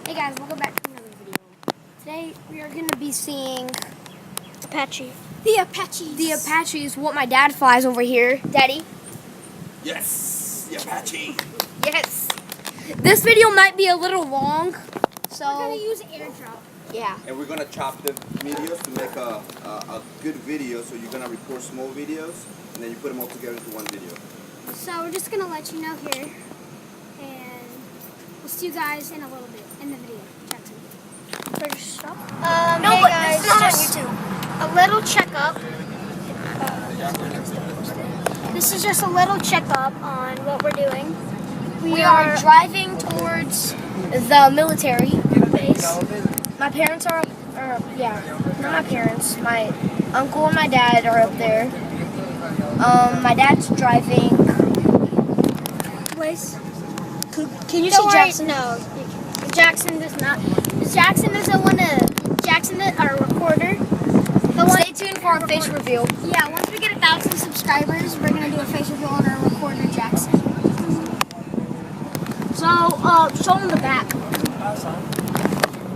Hey guys, welcome back to another video. Today we are going to be seeing Apache. the Apaches. The Apaches, what my dad flies over here. Daddy? Yes, the Apache. Yes. This video might be a little long, so We're going to use airdrop. Yeah. And we're gonna chop the videos to make a good video. So you're gonna record small videos, and then you put them all together into one video. So we're just going to let you know here. And we'll see you guys in a little bit in the video. Jackson. First stop. No, hey but guys, it's not on just YouTube. a little checkup. This is just a little checkup on what we're doing. We are driving towards the military base. My parents are, not my parents. My uncle and my dad are up there. My dad's driving. Place. Can you Don't see worry, Jackson? No, Jackson does not. Jackson is the one Jackson, our recorder. The one. Stay tuned for our face reveal. Yeah, once we get 1,000 subscribers, we're gonna do a face reveal on our recorder, Jackson. So, show them the back.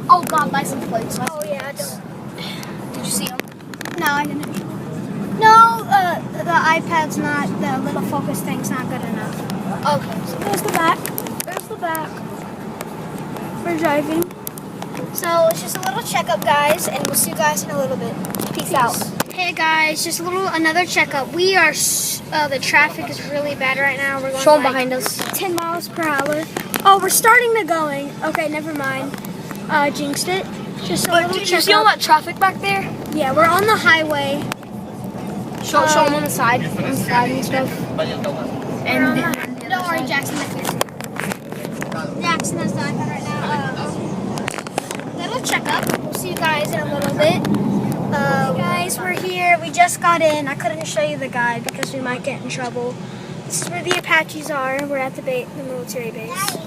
Oh God, license plates. Oh yeah, I don't. Did you see them? No, I didn't. No, the iPad's not. The little focus thing's not good enough. Okay. So there's the back. There's the back. We're driving. So it's just a little checkup, guys, and we'll see you guys in a little bit. Peace out. Hey guys, just another checkup. We are the traffic is really bad right now. We're going Show them like behind us. 10 miles per hour. Oh, we're starting to going. Okay, never mind. Jinxed it. Just a little Did you see all checkup. that traffic back there? Yeah, we're on the highway. Show them on the side and stuff. And Don't worry, Jackson. Jackson has the iPad right now. Little checkup. We'll see you guys in a little bit. Guys, we're here. We just got in. I couldn't show you the guide because we might get in trouble. This is where the Apaches are. We're at the military base.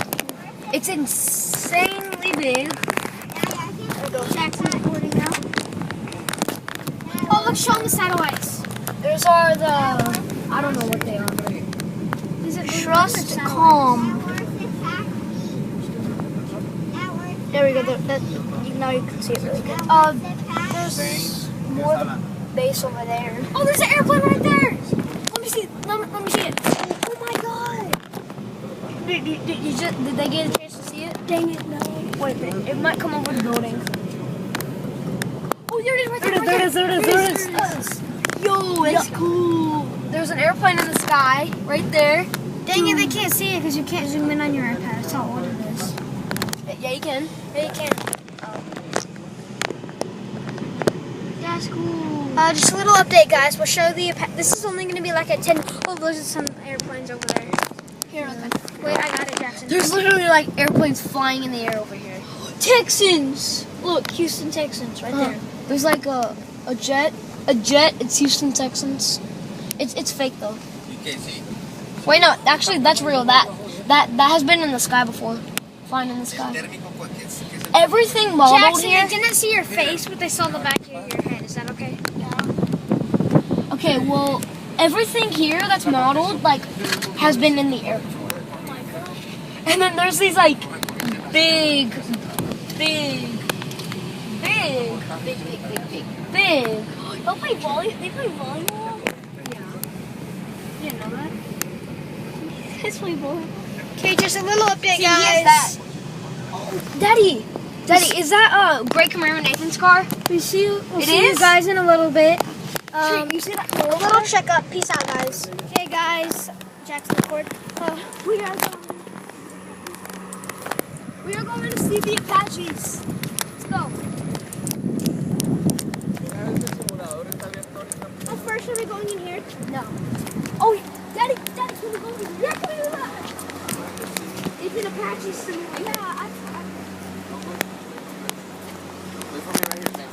it's insanely big. There we go. Jackson's recording now. Oh, look, show them the satellites. Those are the, I don't know what they are. These are Trust calm. There we go. Now you can see it really good. There's more of the base over there. Oh, there's an airplane right there. Let me see. Let me see it. Oh my God. Did they get a chance to see it? Dang it, no. Wait, it might come over the building. Oh, there it is right there. There it is. Yo, it's cool. There's an airplane in the sky right there. Dang it, they can't see it because you can't zoom in on your iPad. That's how old it is. Yeah, you can. Yeah, you can. That's cool. Just a little update, guys. We'll show this is only going to be like a 10. Oh, those are some airplanes over there. Here, wait, I got it, Jackson. There's literally like airplanes flying in the air over here. Texans. Look, Houston Texans, right there. There's like a jet. It's Houston Texans. It's fake though. You can't see. Wait, no, actually that's real. That has been in the sky before, flying in the sky. Everything modeled Jackson, here. they didn't see your face, but they saw the back of your head. Is that okay? Yeah. Okay, well, everything here that's modeled like has been in the air before. Oh my God. And then there's these like big. They play volleyball? Yeah. You didn't know that? It's play volleyball. Okay, just a little update, See, guys. he has that. Daddy, is that Great Camaro Nathan's car? We'll see you is? guys in a little bit. You see that? A little checkup. Peace out, guys. Hey, guys. Jackson record. We are going to see the Apaches. Let's go. Oh, first, are we going in here? No. Oh, Daddy, can we go in here? It's an Apache simulator. Yeah, Wait for me right here, Sam.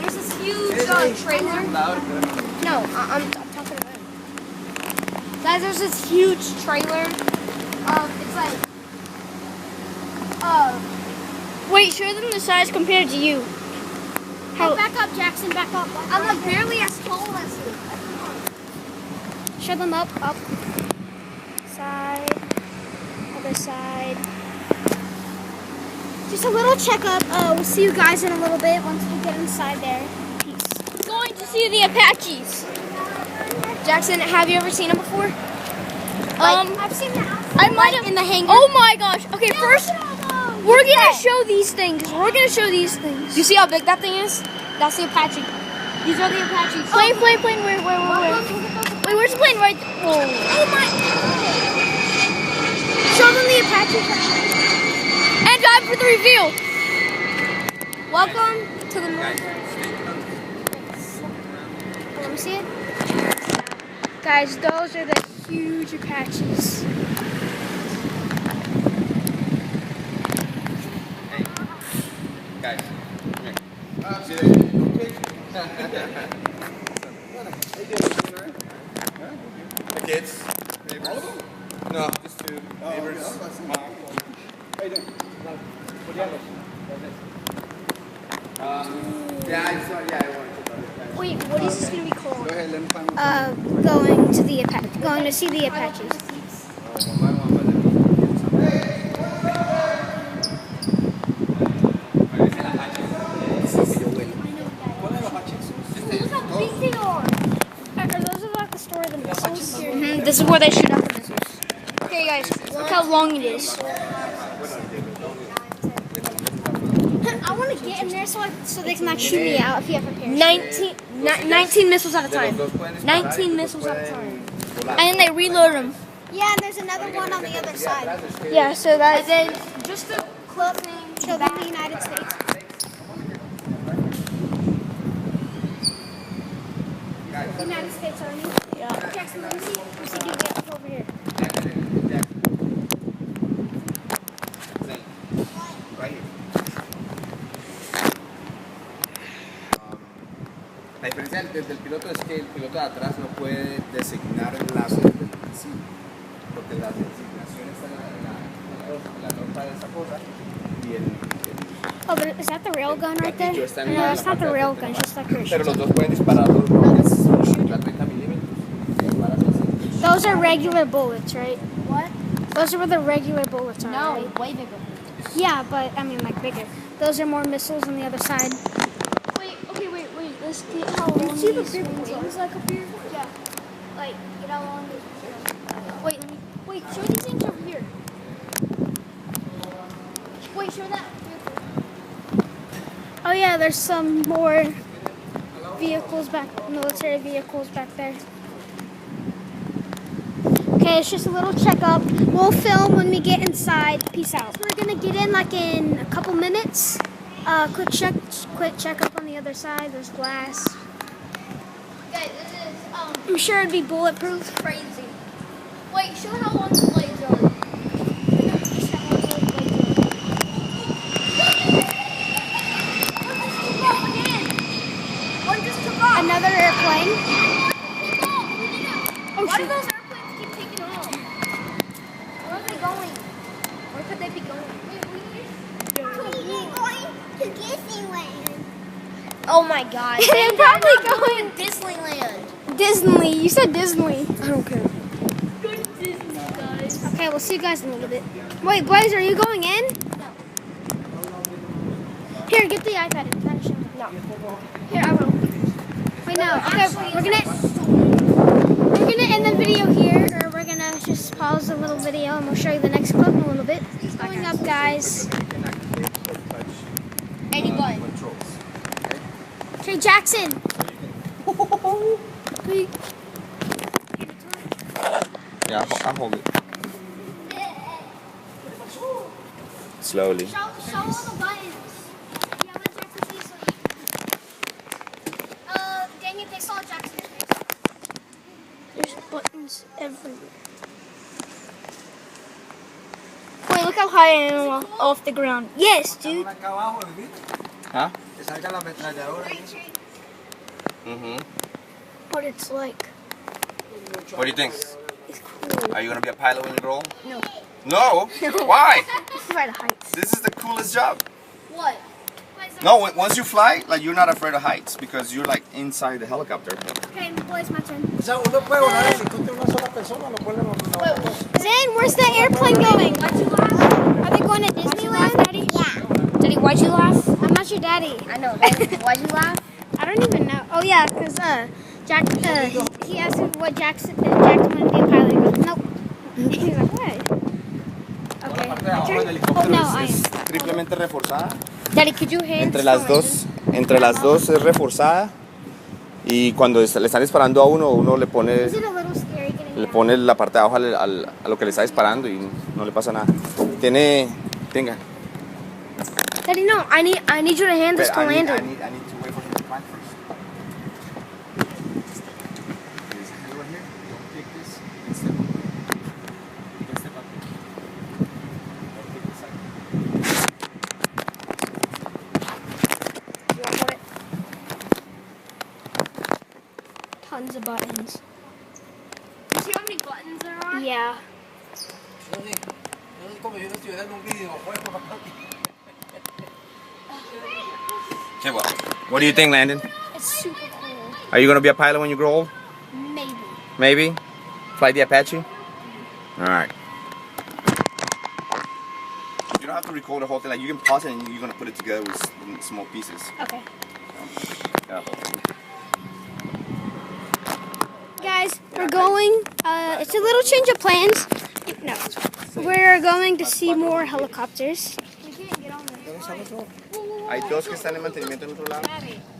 there's this huge trailer. No, I'm talking about it. Guys, there's this huge trailer. It's like, Wait, show them the size compared to you. how, Back up, Jackson. Back up. I'm like barely as tall as you. Show them up. Side. Other side. Just a little checkup. We'll see you guys in a little bit once we get inside there. Peace. Going to see the Apaches. Jackson, have you ever seen them before? I've seen that. I might have in the hangar. Oh my gosh. Okay, first we're gonna show these things. Do you see how big that thing is? That's the Apache. These are the Apaches. Plane. Wait, where's the plane? Right. Whoa. Oh my! Show them the Apache. And time for the reveal. Welcome to the military. Let me see it. Guys, those are the huge Apaches. Guys, the kids, neighbors. No, just two neighbors. Mom. How you doing? Yeah, I wanted to. Wait, what is this gonna be called? Go ahead, let me find Going to see the Apaches. Are those about the store of the missiles? This is where they shoot out the missiles. Okay, guys, look how long it is. I want to get in there so they can like shoot me out if you have a parachute. 19 missiles at a time. 19 missiles at a time. And then they reload them. Yeah, and there's another one on the other side. Yeah, so that. And then just to close name, show them the United States. United States Army. Yeah. Jackson, let me see. Let me see. Get over here. Right here. La diferencia del piloto es que el piloto de atrás no puede designar el lazo del misil, porque la designación está en la nota de esa cosa y el Oh, but is that the rail gun right there? gatillo está en No, la it's not the parte rail de gun. atrás. It's just like your Pero los dos pueden disparar los rockets a 30 milímetros. Those are regular bullets, right? What? Those are where the regular bullets are, No, right? way bigger. Yeah, but I mean like bigger. Those are more missiles on the other side. Wait. Let's get how long see the these big wings wings like up here. Yeah. Like, get how long these. Wait. Show these things over here. Wait, show that. Oh yeah, there's some more vehicles military vehicles back there. Okay, it's just a little checkup. We'll film when we get inside. Peace out. We're gonna get in like in a couple minutes. Quick checkup on the other side. There's glass. Guys, this is I'm sure it'd be bulletproof. crazy. Wait, show how long the blades are. Another airplane. Oh, why do those airplanes keep taking off? Where are they going? Where could they be going? Oh my god. They're probably going to Disneyland. Disney. You said Disney. I don't care. Go to Disney, guys. Okay, we'll see you guys in a little bit. Wait, Blaze, are you going in? No. Here, get the iPad. No. Here, I will. Wait, no. Okay, we're gonna end the video here, or we're gonna just pause the little video, and we'll show you the next clip in a little bit. It's going up, guys. Any button. Okay, Jackson. Yeah, I'll hold it. Slowly. Show all the buttons. Yeah, let Jackson see so Daniel, they saw Jackson's face. There's buttons everywhere. Wait, look how high I am off the ground. Yes, dude. Huh? What it's like. What do you think? It's cool. Are you gonna be a pilot when you grow? No. No? Why? Afraid of heights. This is the coolest job. What? No, once you fly, like you're not afraid of heights because you're like inside the helicopter. Okay, boys, my turn. O sea, uno puede volar si tú tienes una sola persona, lo puede volar. Zane, where's the airplane going? Are they going to Disneyland? Yeah. Why'd you laugh? I'm not your daddy. I know, right? Why'd you laugh? I don't even know. Oh yeah, because Jack, he asked me what Jackson wanted to be a pilot. He goes, nope. He's like, what? Okay. La parte de abajo del helicóptero No, es triplemente reforzada. Daddy, could you hand Entre las dos es reforzada. Y cuando le están disparando a uno, uno le pone Is it a little scary getting le pone la parte de abajo a lo que le está disparando y no le pasa nada. Tenga. Daddy, no, I need you to hand this to I need Landon. to wait for him to climb first. There's a hill right here. Don't take this and step up. You can step up here. Don't take this side. You wanna hold it? tons of buttons? You see how many buttons there are? Yeah. Okay, well, what do you think, Landon? It's super cool. Are you going to be a pilot when you grow old? Maybe. Maybe? Fly the Apache? Alright. You don't have to record the whole thing. Like, you can pause it and you're going to put it together with small pieces. Okay. Yeah. Guys, we're going, it's a little change of plans. No. We're going to see more helicopters. We can't get on there. Hay dos que están en mantenimiento en otro lado.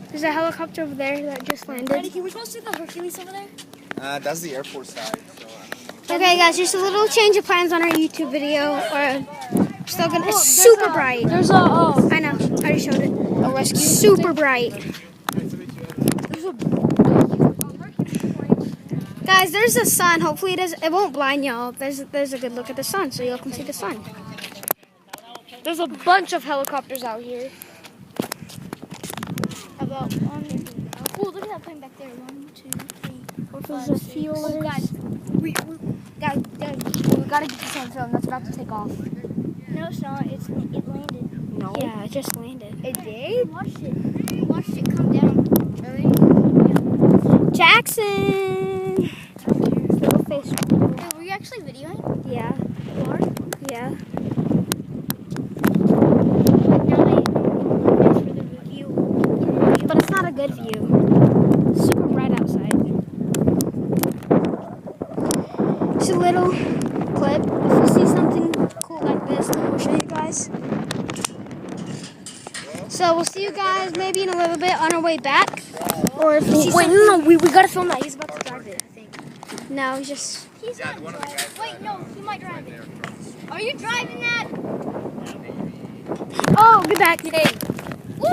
There's a helicopter over there that just landed. Can we go see the Hercules over there? That's the Air Force side. So, Okay, guys, just a little change of plans on our YouTube video. Still gonna. It's super bright. There's a I know. I already showed it. a rescue. Super bright. Guys, there's the sun. Hopefully it won't blind y'all. There's a good look at the sun, so y'all can see the sun. There's a bunch of helicopters out here. About one. Oh, look at that plane back there. 1, 2, 3, 4, 5, 6. Oh, guys, we gotta get this on film. That's about to take off. No, it's not. It landed. No. Yeah, it just landed. It did? Watched it. Watched it come down. Really? Jackson. Little face. Hey, were you actually videoing? Yeah. You are? Yeah. But it's not a good view. It's super bright outside. It's a little clip. If we see something cool like this, then we'll show you guys. So we'll see you guys maybe in a little bit on our way back. Or if we see Wait, something. no, we gotta film that. He's about to drive it, I think. No, just. He's not driving. Wait, no, he might drive it. Are you driving that? Oh, get back. Hey. Woo!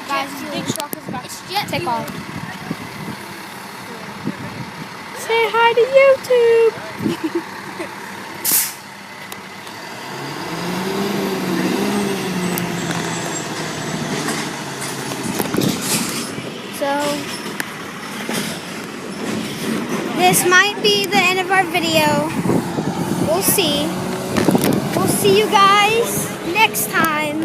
Guys, the big truck is about to take off. Say hi to YouTube. So this might be the end of our video. We'll see. We'll see you guys next time.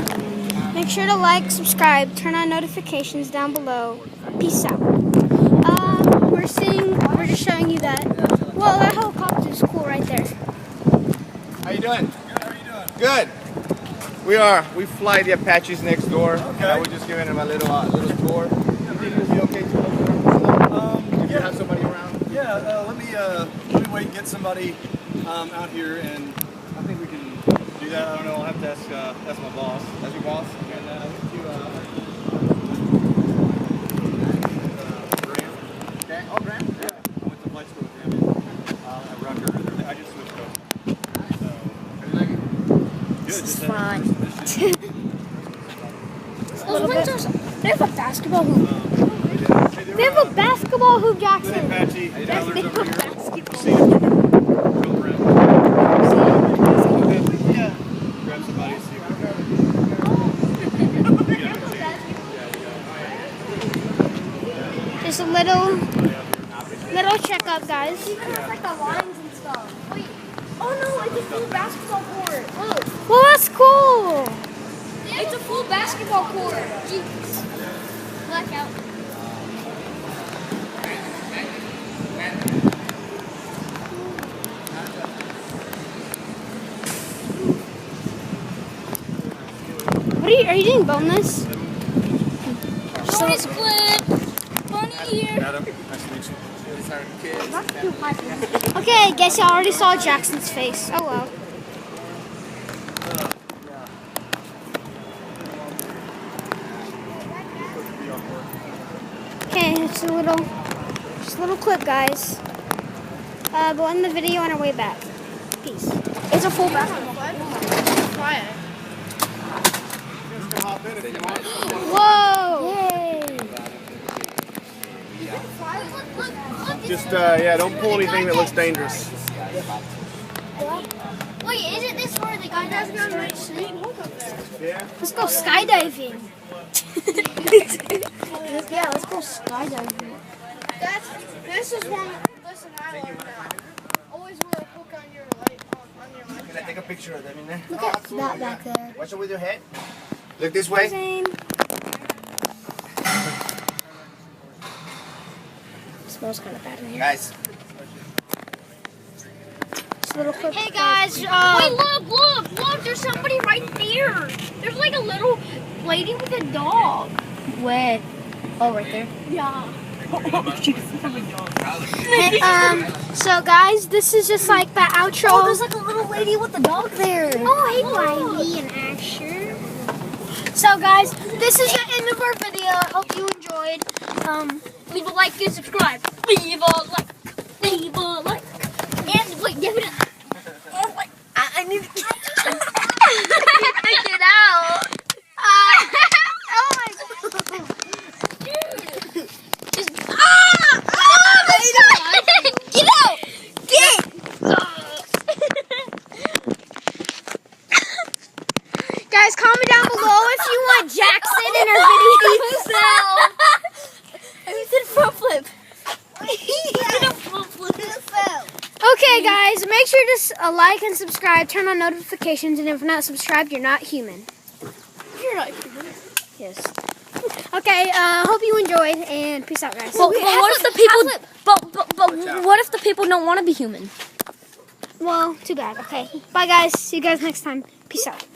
Make sure to like, subscribe, turn on notifications down below. Peace out. We're just showing you that. Well, that helicopter is cool right there. How you doing? Good. How are you doing? Good. We fly the Apaches next door. Okay. We're just giving them a little tour. You think it'll be okay to look if you have somebody around? Yeah, let me wait and get somebody out here, and I think we can do that. I don't know. I'll have to ask my boss. That's your boss? And Graham. Okay. Oh, Graham? Yeah, I went to flight school with him at Rutgers. I just switched over. So, How do you like it? good. This is Just, fun. They have a basketball hoop. hey, They have a basketball hoop, Jackson. Apache. They Tyler's have over a here. basketball. See him. Go around. Yeah. Grab somebody. See if we can. Just a little checkup, guys. It's like the lines and stuff. Wait. Oh no, it's a full basketball court. Look. Well, that's cool. It's a full basketball court. Jeez. blackout. Are you doing boneless? Bonus clip. Bunny here. Adam, nice to meet you. These are kids. Okay, guess you already saw Jackson's face. Oh well. Okay, it's just a little clip, guys. We'll end the video on our way back. Peace. It's a full basketball. Whoa! Yay! Just yeah, don't pull anything that looks dangerous. Wait, isn't this where the guy doesn't go to sleep? Yeah. Let's go skydiving. Yeah, let's go skydiving. This is one. Listen, I learned that. Always wear a hook on your life. Can I take a picture of them in there? Look at that back there. Watch it with your head. Look this way. Same. Smells kind of bad in here. Guys. Just a little clip. Hey guys, wait, look, there's somebody right there. There's like a little lady with a dog. Where? Oh, right there. Yeah. So guys, this is just like the outro. Oh, there's like a little lady with a dog there. Oh, hey, Wiley and Asher. So guys, this is the end of our video. I hope you enjoyed. Leave a like and subscribe. Leave a like. Leave a like. And wait, give it a... Oh my... I need to get out. Oh my god. Dude. Just... Get out. Guys, comment down below if you want Jackson in our videos. I did a front flip. Did a front flip. Okay, guys, make sure to like and subscribe, turn on notifications, and if you're not subscribed, you're not human. You're not human. Yes. Okay, hope you enjoyed, and peace out, guys. But what if the people? But what if the people don't want to be human? Well, too bad. Okay, bye, guys. See you guys next time. Peace out.